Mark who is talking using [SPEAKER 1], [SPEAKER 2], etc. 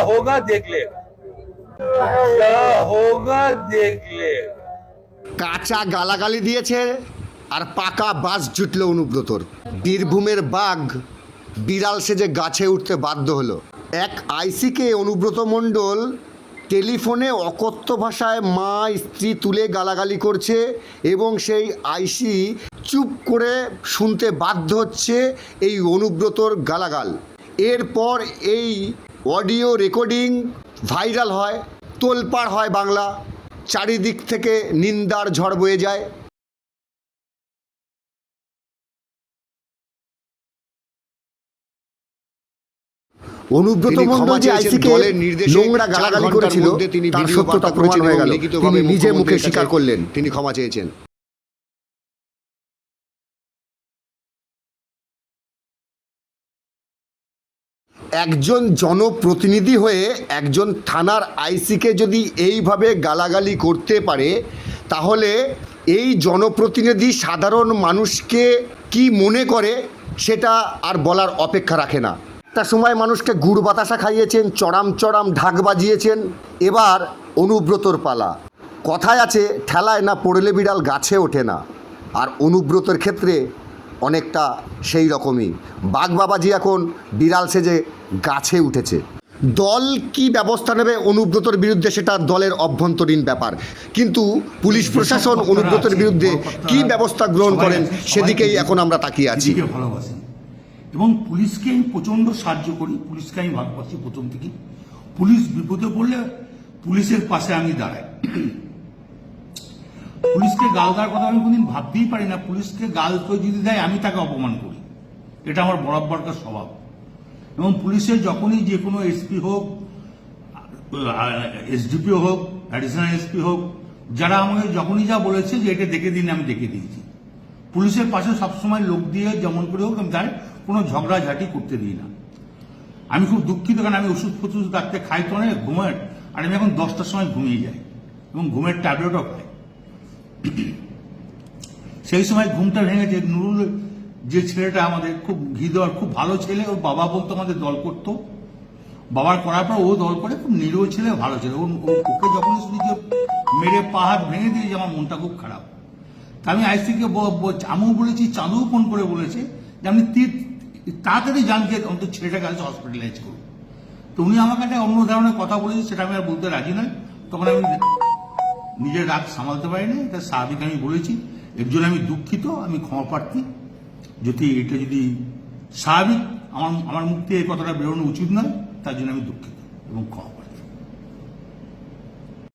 [SPEAKER 1] होगा देख ले, क्या होगा देख ले।
[SPEAKER 2] কাঁচা গালাগালি দিয়েছে আর পাকা বাস জুটল অনুব্রতর। বীরভূমের বাঘ বিড়াল সেজে গাছে উঠতে বাধ্য হলো। এক আইসিকে অনুব্রত মণ্ডল টেলিফোনে অকথ্য ভাষায় মা স্ত্রী তুলে গালাগালি করছে এবং সেই আইসি চুপ করে শুনতে বাধ্য হচ্ছে এই অনুব্রতর গালাগাল। এরপর এই অডিও রেকর্ডিং ভাইরাল হয়, তোলপাড় হয় বাংলা, চারিদিক থেকে নিন্দার ঝড় বয়ে যায়। অনুব্রত মণ্ডল যে আইসিকে নোংরা গালাগালি করেছিল তার সত্যতা প্রমাণ হয়ে গেল, তিনি নিজে মুখে স্বীকার করলেন তিনি ক্ষমা চেয়েছেন। একজন জনপ্রতিনিধি হয়ে একজন থানার আইসিকে যদি এইভাবে গালাগালি করতে পারে, তাহলে এই জনপ্রতিনিধি সাধারণ মানুষকে কি মনে করে সেটা আর বলার অপেক্ষা রাখে না। তার সময় মানুষকে গুড় বাতাসা খাইয়েছেন, চড়াম চড়াম ঢাক বাজিয়েছেন। এবার অনুব্রতর পালা। কথায় আছে, ঠেলায় না পড়লে বিড়াল গাছে ওঠে না, আর অনুব্রতর ক্ষেত্রে অনেকটা সেই রকমই। বাঘ বাবাজি এখন বিড়াল সেজে গাছে উঠেছে। দল কি ব্যবস্থা নেবে অনুব্রতর বিরুদ্ধে সেটা দলের অভ্যন্তরীণ ব্যাপার, কিন্তু পুলিশ প্রশাসন অনুব্রতর বিরুদ্ধে কি ব্যবস্থা গ্রহণ করেন সেদিকেই এখন আমরা তাকিয়ে আছি।
[SPEAKER 3] ভালোবাসি এবং পুলিশকে আমি প্রচণ্ড সাহায্য করি, পুলিশকে আমি ভালোবাসি প্রথম থেকে। পুলিশ বিপদে পড়লে পুলিশের পাশে আমি দাঁড়াই। পুলিশকে গাল দেওয়ার কথা আমি কোনদিন ভাবতেই পারি না। পুলিশকে গাল কেউ যদি দেয় আমি তাকে অপমান করি, এটা আমার বরাবরকার স্বভাব। এবং পুলিশের যখনই যে কোনো এসপি হোক, এসডিপিও হোক, অ্যাডিশনাল এসপি হোক, যারা আমাকে যখনই যা বলেছে যে এটা দেখে দিন, আমি দেখে দিয়েছি। পুলিশের পাশে সবসময় লোক দিয়ে যেমন করে হোক আমি তার কোনো ঝগড়াঝাটি করতে দিই না। আমি খুব দুঃখিত, কারণ আমি ওষুধ ফষুধ রাখতে খাই তো অনেক ঘুমের, আর আমি এখন 10টার সময় ঘুমিয়ে যাই এবং ঘুমের ট্যাবলেটও খাই। সেই সময় ঘুমটা ভেঙেছে। নুরুল যে ছেলেটা আমাদের খুব ঘি দেওয়ার খুব ভালো ছেলে, ওর বাবা বলতো আমাদের দল করতো, বাবার করার পর ও দল করে, খুব নিরীহ ছেলে, ভালো ছেলে। ওকে যখন শুনি যে মেরে পা হাত ভেঙে দিয়েছে, আমার মনটা খুব খারাপ। তা আমি আইসিকে আমিও বলেছি, চাঁদুও ফোন করে বলেছে যে আপনি তাড়াতাড়ি যান যে অন্তত ছেলেটাকে আজ হসপিটালাইজ করুন। তো উনি আমাকে একটা অন্য ধরনের কথা বলেছে, সেটা আমি আর বলতে রাজি নয়। তখন আমি নিজের রাগ সামালতে পারিনি, এটা স্বাভাবিক আমি বলেছি। এর জন্য আমি দুঃখিত, আমি ক্ষমা প্রার্থী। যদি এটা যদি স্বাভাবিক আমার মুখ থেকে এই কথাটা বেরোনো উচিত নয়, তার জন্য আমি দুঃখিত এবং ক্ষমা।